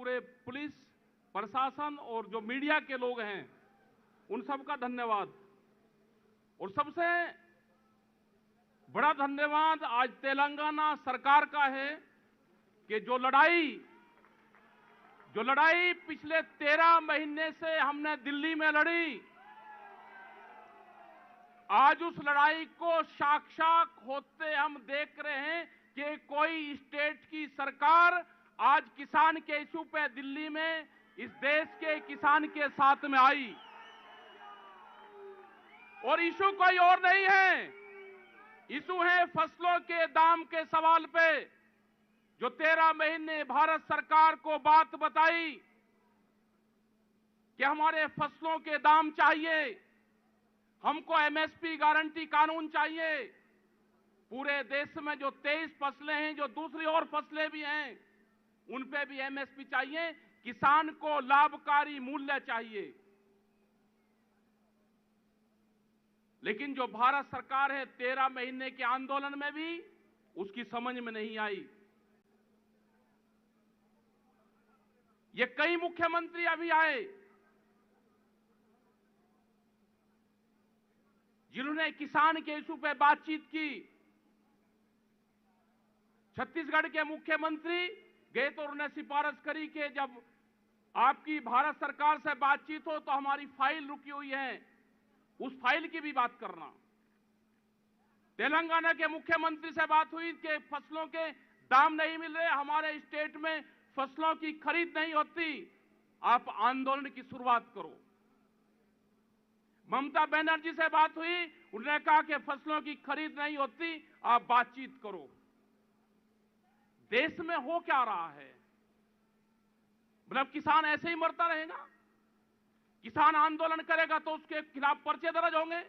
पूरे पुलिस प्रशासन और जो मीडिया के लोग हैं उन सबका धन्यवाद। और सबसे बड़ा धन्यवाद आज तेलंगाना सरकार का है कि जो लड़ाई पिछले 13 महीने से हमने दिल्ली में लड़ी, आज उस लड़ाई को साक्षात होते हम देख रहे हैं कि कोई स्टेट की सरकार आज किसान के इशू पे दिल्ली में इस देश के किसान के साथ में आई। और इशू कोई और नहीं है, इशू है फसलों के दाम के सवाल पे। जो 13 महीने भारत सरकार को बात बताई कि हमारे फसलों के दाम चाहिए, हमको एमएसपी गारंटी कानून चाहिए। पूरे देश में जो 23 फसलें हैं, जो दूसरी और फसलें भी हैं, उन पे भी एमएसपी चाहिए। किसान को लाभकारी मूल्य चाहिए। लेकिन जो भारत सरकार है 13 महीने के आंदोलन में भी उसकी समझ में नहीं आई। ये कई मुख्यमंत्री अभी आए जिन्होंने किसान के इशू पे बातचीत की। छत्तीसगढ़ के मुख्यमंत्री गए तो उन्होंने सिफारिश करी कि जब आपकी भारत सरकार से बातचीत हो तो हमारी फाइल रुकी हुई है, उस फाइल की भी बात करना। तेलंगाना के मुख्यमंत्री से बात हुई कि फसलों के दाम नहीं मिल रहे, हमारे स्टेट में फसलों की खरीद नहीं होती, आप आंदोलन की शुरुआत करो। ममता बनर्जी से बात हुई, उन्होंने कहा कि फसलों की खरीद नहीं होती, आप बातचीत करो। देश में हो क्या रहा है? मतलब किसान ऐसे ही मरता रहेगा? किसान आंदोलन करेगा तो उसके खिलाफ पर्चे दर्ज होंगे।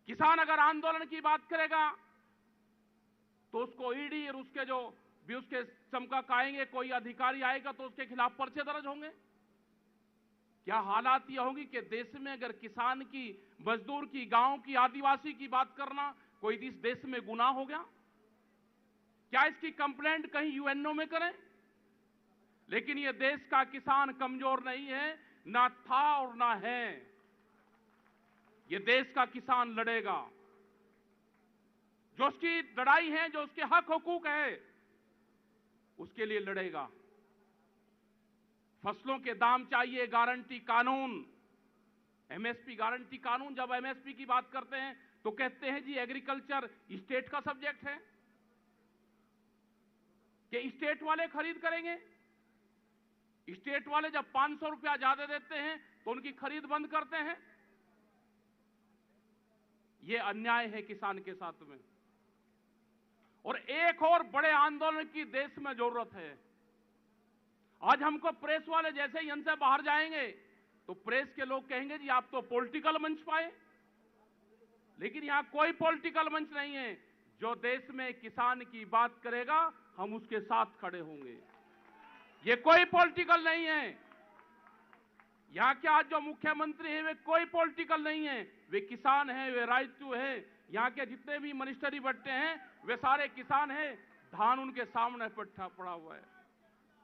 किसान अगर आंदोलन की बात करेगा तो उसको ईडी और उसके जो भी उसके समकक्ष आएंगे, कोई अधिकारी आएगा तो उसके खिलाफ पर्चे दर्ज होंगे। क्या हालात यह होगी कि देश में अगर किसान की, मजदूर की, गांव की, आदिवासी की बात करना कोई इस देश में गुनाह हो गया? क्या इसकी कंप्लेंट कहीं यूएनओ में करें? लेकिन यह देश का किसान कमजोर नहीं है, ना था और ना है। यह देश का किसान लड़ेगा। जो उसकी लड़ाई है, जो उसके हक हुकूक है, उसके लिए लड़ेगा। फसलों के दाम चाहिए, गारंटी कानून, एमएसपी गारंटी कानून। जब एमएसपी की बात करते हैं तो कहते हैं जी एग्रीकल्चर स्टेट का सब्जेक्ट है, कि स्टेट वाले खरीद करेंगे। स्टेट वाले जब 500 रुपया ज्यादा देते हैं तो उनकी खरीद बंद करते हैं। यह अन्याय है किसान के साथ में। और एक और बड़े आंदोलन की देश में जरूरत है। आज हमको प्रेस वाले जैसे ही इनसे बाहर जाएंगे तो प्रेस के लोग कहेंगे जी आप तो पॉलिटिकल मंच पाए। लेकिन यहां कोई पॉलिटिकल मंच नहीं है। जो देश में किसान की बात करेगा हम उसके साथ खड़े होंगे। ये कोई पॉलिटिकल नहीं है। यहां के आज जो मुख्यमंत्री हैं वे कोई पॉलिटिकल नहीं है, वे किसान हैं, वे राजतू हैं। यहां के जितने भी मिनिस्टरी बट्टे हैं वे सारे किसान हैं। धान उनके सामने पड़ा हुआ है।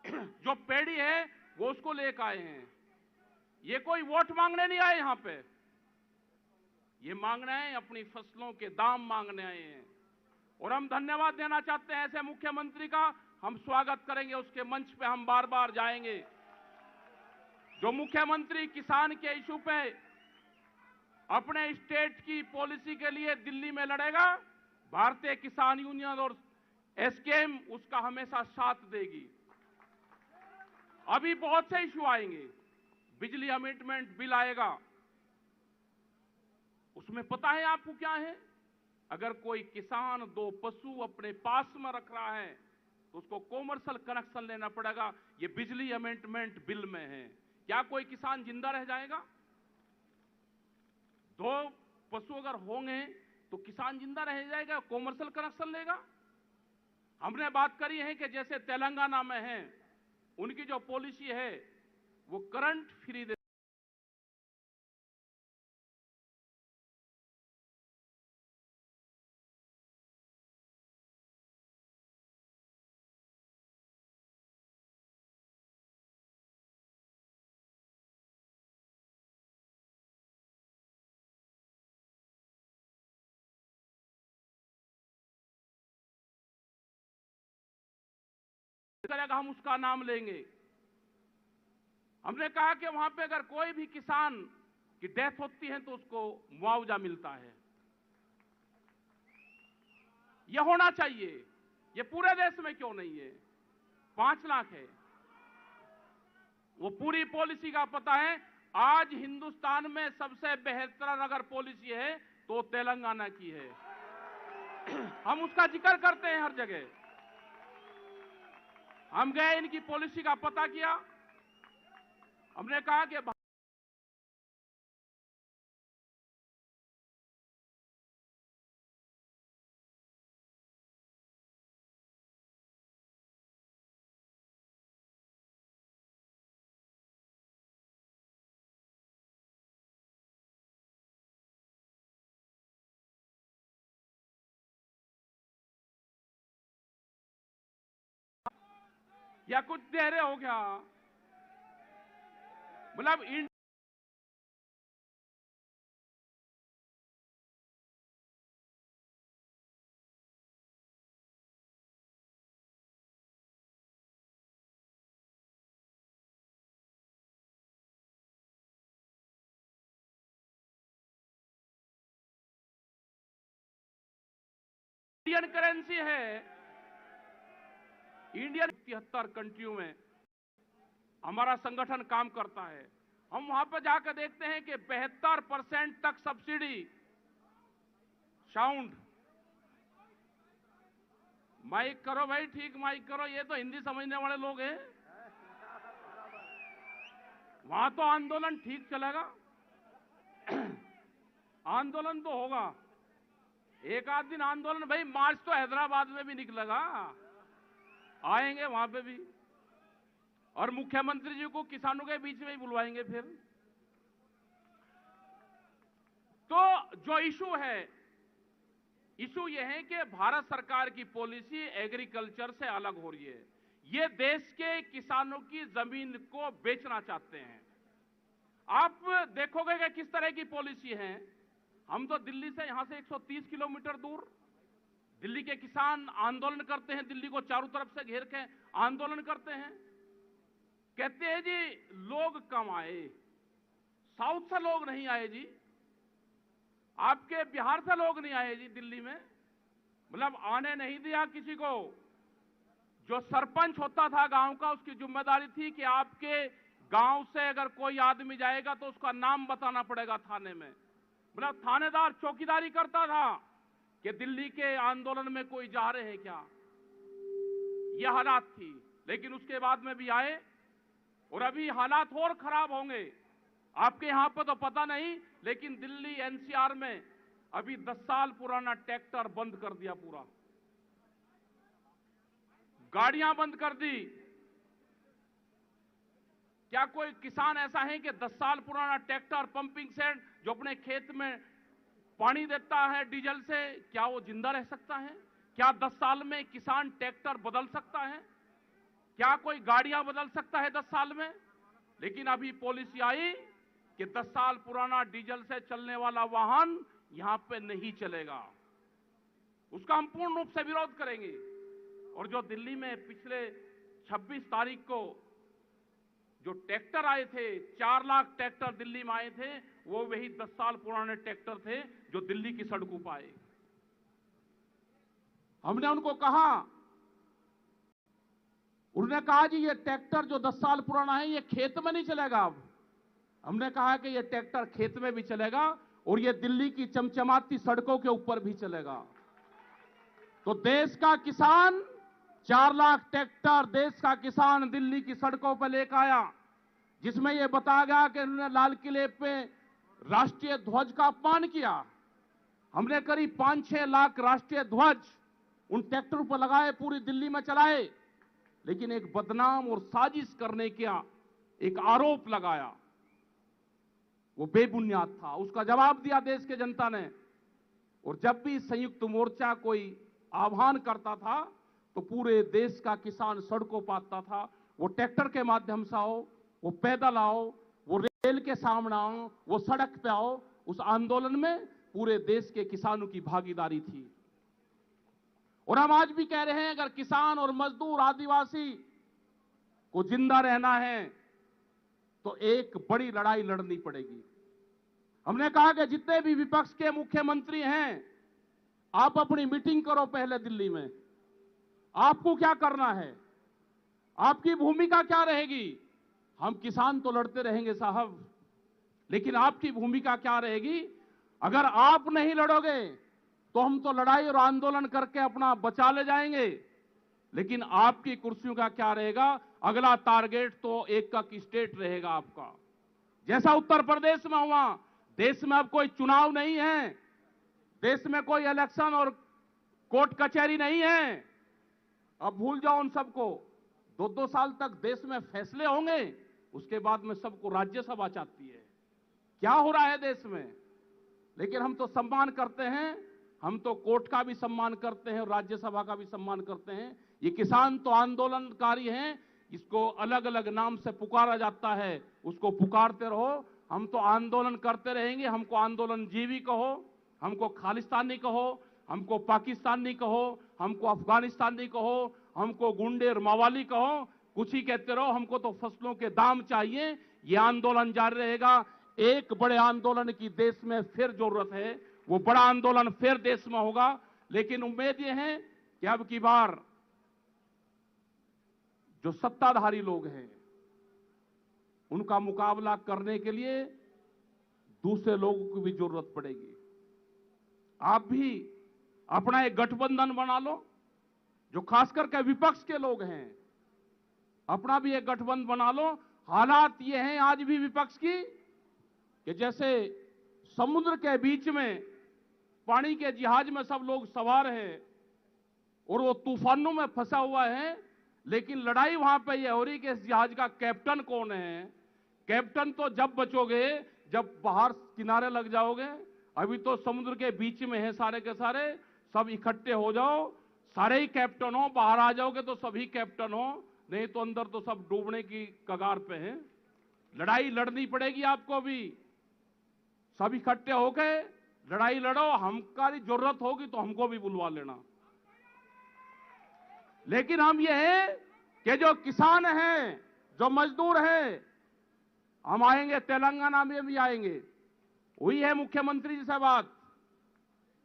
जो पेड़ी है वो उसको लेकर आए हैं। ये कोई वोट मांगने नहीं आए यहां पे, ये मांगने आए, अपनी फसलों के दाम मांगने आए हैं। और हम धन्यवाद देना चाहते हैं ऐसे मुख्यमंत्री का। हम स्वागत करेंगे, उसके मंच पे हम बार बार जाएंगे। जो मुख्यमंत्री किसान के इशू पे अपने स्टेट की पॉलिसी के लिए दिल्ली में लड़ेगा, भारतीय किसान यूनियन और एसकेएम उसका हमेशा साथ देगी। अभी बहुत से इशू आएंगे। बिजली अमेंडमेंट बिल आएगा, उसमें पता है आपको क्या है? अगर कोई किसान 2 पशु अपने पास में रख रहा है तो उसको कॉमर्शियल कनेक्शन लेना पड़ेगा। ये बिजली अमेंडमेंट बिल में है। क्या कोई किसान जिंदा रह जाएगा? 2 पशु अगर होंगे तो किसान जिंदा रह जाएगा, कॉमर्शियल कनेक्शन लेगा? हमने बात करी है कि जैसे तेलंगाना में है, उनकी जो पॉलिसी है वो करंट फ्री करेगा हम उसका नाम लेंगे। हमने कहा कि वहां पे अगर कोई भी किसान की डेथ होती है तो उसको मुआवजा मिलता है। यह होना चाहिए। यह पूरे देश में क्यों नहीं है? 5 लाख है। वो पूरी पॉलिसी का पता है। आज हिंदुस्तान में सबसे बेहतर अगर पॉलिसी है तो तेलंगाना की है। हम उसका जिक्र करते हैं हर जगह। हम गए, इनकी पॉलिसी का पता किया। हमने कहा कि या कुछ देर हो गया, मतलब इंडियन करेंसी है। इंडियन 73 कंट्रियों में हमारा संगठन काम करता है। हम वहां पर जाकर देखते हैं कि 72% तक सब्सिडी। साउंड माइक करो भाई, ठीक माइक करो। ये तो हिंदी समझने वाले लोग हैं। वहां तो आंदोलन ठीक चलेगा। आंदोलन तो होगा। एक आध दिन आंदोलन, भाई मार्च तो हैदराबाद में भी निकलेगा, आएंगे वहां पे भी, और मुख्यमंत्री जी को किसानों के बीच में ही बुलवाएंगे फिर। तो जो इशू है, इशू यह है कि भारत सरकार की पॉलिसी एग्रीकल्चर से अलग हो रही है। ये देश के किसानों की जमीन को बेचना चाहते हैं। आप देखोगे कि किस तरह की पॉलिसी है। हम तो दिल्ली से, यहां से 130 किलोमीटर दूर दिल्ली के किसान आंदोलन करते हैं। दिल्ली को चारों तरफ से घेर के आंदोलन करते हैं। कहते हैं जी लोग कम आए, साउथ से लोग नहीं आए जी, आपके बिहार से लोग नहीं आए जी दिल्ली में, मतलब आने नहीं दिया किसी को। जो सरपंच होता था गांव का, उसकी जिम्मेदारी थी कि आपके गांव से अगर कोई आदमी जाएगा तो उसका नाम बताना पड़ेगा थाने में। मतलब थानेदार चौकीदारी करता था कि दिल्ली के आंदोलन में कोई जा रहे हैं क्या। यह हालात थी। लेकिन उसके बाद में भी आए, और अभी हालात और खराब होंगे। आपके यहां पर तो पता नहीं, लेकिन दिल्ली एनसीआर में अभी 10 साल पुराना ट्रैक्टर बंद कर दिया, पूरा गाड़ियां बंद कर दी। क्या कोई किसान ऐसा है कि 10 साल पुराना ट्रैक्टर, पंपिंग सेट जो अपने खेत में पानी देता है डीजल से, क्या वो जिंदा रह सकता है? क्या 10 साल में किसान ट्रैक्टर बदल सकता है? क्या कोई गाड़ियां बदल सकता है 10 साल में? लेकिन अभी पॉलिसी आई कि 10 साल पुराना डीजल से चलने वाला वाहन यहां पे नहीं चलेगा। उसका हम पूर्ण रूप से विरोध करेंगे। और जो दिल्ली में पिछले 26 तारीख को जो ट्रैक्टर आए थे, 4 लाख ट्रैक्टर दिल्ली में आए थे, वो वही 10 साल पुराने ट्रैक्टर थे जो दिल्ली की सड़कों पर आए। हमने उनको कहा, उन्होंने कहा जी ये ट्रैक्टर जो 10 साल पुराना है ये खेत में नहीं चलेगा। अब हमने कहा कि ये ट्रैक्टर खेत में भी चलेगा और ये दिल्ली की चमचमाती सड़कों के ऊपर भी चलेगा। तो देश का किसान 4 लाख ट्रैक्टर देश का किसान दिल्ली की सड़कों पर लेकर आया, जिसमें यह बताया गया कि उन्होंने लाल किले पे राष्ट्रीय ध्वज का अपमान किया। हमने करीब 5-6 लाख राष्ट्रीय ध्वज उन ट्रैक्टरों पर लगाए, पूरी दिल्ली में चलाए। लेकिन एक बदनाम और साजिश करने का एक आरोप लगाया, वो बेबुनियाद था। उसका जवाब दिया देश के जनता ने। और जब भी संयुक्त मोर्चा कोई आह्वान करता था तो पूरे देश का किसान सड़कों पर आता था। वो ट्रैक्टर के माध्यम से आओ, वो पैदल आओ, वो रेल के सामने आओ, वो सड़क पे आओ, उस आंदोलन में पूरे देश के किसानों की भागीदारी थी। और हम आज भी कह रहे हैं, अगर किसान और मजदूर, आदिवासी को जिंदा रहना है तो एक बड़ी लड़ाई लड़नी पड़ेगी। हमने कहा कि जितने भी विपक्ष के मुख्यमंत्री हैं, आप अपनी मीटिंग करो पहले दिल्ली में। आपको क्या करना है, आपकी भूमिका क्या रहेगी? हम किसान तो लड़ते रहेंगे साहब, लेकिन आपकी भूमिका क्या रहेगी? अगर आप नहीं लड़ोगे तो हम तो लड़ाई और आंदोलन करके अपना बचा ले जाएंगे, लेकिन आपकी कुर्सियों का क्या रहेगा? अगला टारगेट तो एक का स्टेट रहेगा आपका। जैसा उत्तर प्रदेश में हुआ, देश में अब कोई चुनाव नहीं है, देश में कोई इलेक्शन और कोर्ट कचहरी नहीं है। अब भूल जाओ उन सबको। 2-2 साल तक देश में फैसले होंगे, उसके बाद में सबको राज्यसभा चाहती है। क्या हो रहा है देश में? लेकिन हम तो सम्मान करते हैं, हम तो कोर्ट का भी सम्मान करते हैं और राज्यसभा का भी सम्मान करते हैं। ये किसान तो आंदोलनकारी हैं, इसको अलग अलग नाम से पुकारा जाता है, उसको पुकारते रहो। हम तो आंदोलन करते रहेंगे। हमको आंदोलन जीवी कहो, हमको खालिस्तानी कहो, हमको पाकिस्तानी कहो, हमको अफगानिस्तानी कहो, हमको गुंडे और मवाली कहो, कुछ ही कहते रहो। हमको तो फसलों के दाम चाहिए। ये आंदोलन जारी रहेगा। एक बड़े आंदोलन की देश में फिर जरूरत है, वो बड़ा आंदोलन फिर देश में होगा। लेकिन उम्मीद ये है कि अब की बार जो सत्ताधारी लोग हैं, उनका मुकाबला करने के लिए दूसरे लोगों की भी जरूरत पड़ेगी। आप भी अपना एक गठबंधन बना लो, जो खास करके विपक्ष के लोग हैं, अपना भी एक गठबंधन बना लो। हालात ये हैं आज भी विपक्ष की कि जैसे समुद्र के बीच में पानी के जहाज में सब लोग सवार हैं और वो तूफानों में फंसा हुआ है, लेकिन लड़ाई वहां पे ये हो रही कि इस जहाज का कैप्टन कौन है। कैप्टन तो जब बचोगे जब बाहर किनारे लग जाओगे। अभी तो समुद्र के बीच में है सारे के सारे। सब इकट्ठे हो जाओ, सारे ही कैप्टन हो। बाहर आ जाओगे तो सभी कैप्टन हो, नहीं तो अंदर तो सब डूबने की कगार पे हैं। लड़ाई लड़नी पड़ेगी आपको भी। सब इकट्ठे होके लड़ाई लड़ो। हमारी जरूरत होगी तो हमको भी बुलवा लेना। लेकिन हम ये है कि जो किसान हैं, जो मजदूर हैं, हम आएंगे, तेलंगाना में भी आएंगे। वही है मुख्यमंत्री जी से बात।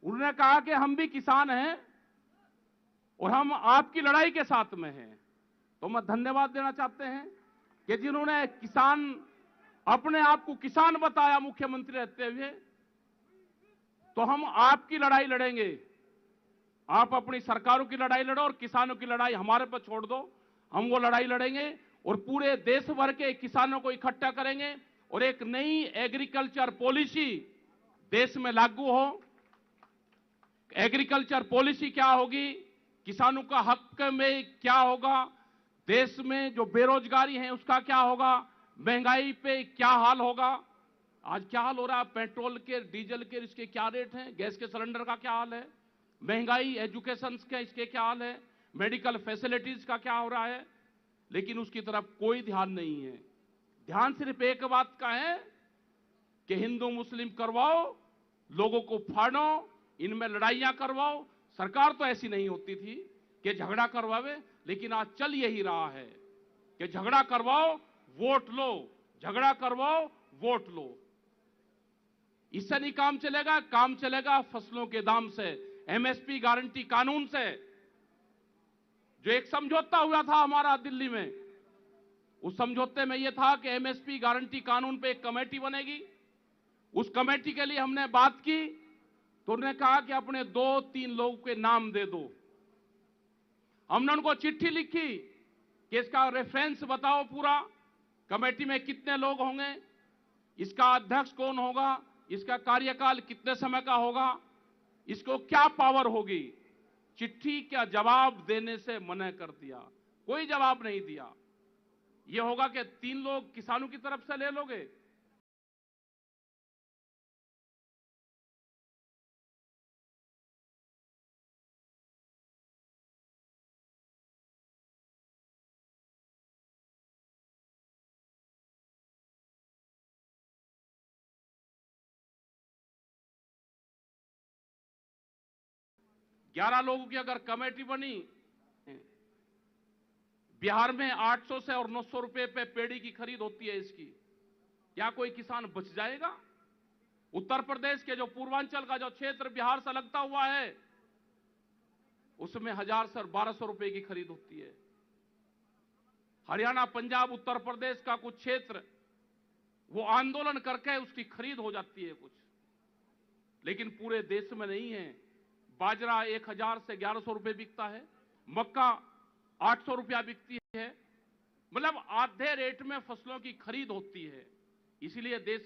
उन्होंने कहा कि हम भी किसान हैं और हम आपकी लड़ाई के साथ में हैं। तो मैं धन्यवाद देना चाहते हैं कि जिन्होंने किसान, अपने आप को किसान बताया मुख्यमंत्री रहते हुए, तो हम आपकी लड़ाई लड़ेंगे। आप अपनी सरकारों की लड़ाई लड़ो और किसानों की लड़ाई हमारे पर छोड़ दो। हम वो लड़ाई लड़ेंगे और पूरे देश भर के किसानों को इकट्ठा करेंगे और एक नई एग्रीकल्चर पॉलिसी देश में लागू हो। एग्रीकल्चर पॉलिसी क्या होगी, किसानों का हक में क्या होगा, देश में जो बेरोजगारी है उसका क्या होगा, महंगाई पे क्या हाल होगा। आज क्या हाल हो रहा है, पेट्रोल के, डीजल के, इसके क्या रेट हैं, गैस के सिलेंडर का क्या हाल है, महंगाई, एजुकेशन के इसके क्या हाल है, मेडिकल फैसिलिटीज का क्या हो रहा है। लेकिन उसकी तरफ कोई ध्यान नहीं है। ध्यान सिर्फ एक बात का है कि हिंदू मुस्लिम करवाओ, लोगों को फाड़ो, इनमें लड़ाइयां करवाओ। सरकार तो ऐसी नहीं होती थी कि झगड़ा करवावे, लेकिन आज चल यही रहा है कि झगड़ा करवाओ, वोट लो, झगड़ा करवाओ, वोट लो। इससे नहीं काम चलेगा। काम चलेगा फसलों के दाम से, एमएसपी गारंटी कानून से। जो एक समझौता हुआ था हमारा दिल्ली में, उस समझौते में यह था कि एमएसपी गारंटी कानून पे एक कमेटी बनेगी। उस कमेटी के लिए हमने बात की तो उन्होंने कहा कि अपने 2-3 लोगों के नाम दे दो। हमने उनको चिट्ठी लिखी कि इसका रेफरेंस बताओ, पूरा कमेटी में कितने लोग होंगे, इसका अध्यक्ष कौन होगा, इसका कार्यकाल कितने समय का होगा, इसको क्या पावर होगी। चिट्ठी का जवाब देने से मना कर दिया, कोई जवाब नहीं दिया। यह होगा कि 3 लोग किसानों की तरफ से ले लोगे। ग्यारह लोगों की अगर कमेटी बनी, बिहार में 800 से और 900 रुपए पे पेड़ी की खरीद होती है इसकी। क्या कोई किसान बच जाएगा? उत्तर प्रदेश के जो पूर्वांचल का जो क्षेत्र बिहार से लगता हुआ है, उसमें 1000 से 1200 रुपए की खरीद होती है। हरियाणा, पंजाब, उत्तर प्रदेश का कुछ क्षेत्र वो आंदोलन करके उसकी खरीद हो जाती है कुछ, लेकिन पूरे देश में नहीं है। बाजरा 1000 से 1100 रुपए बिकता है, मक्का 800 रुपया बिकती है। मतलब आधे रेट में फसलों की खरीद होती है। इसलिए देश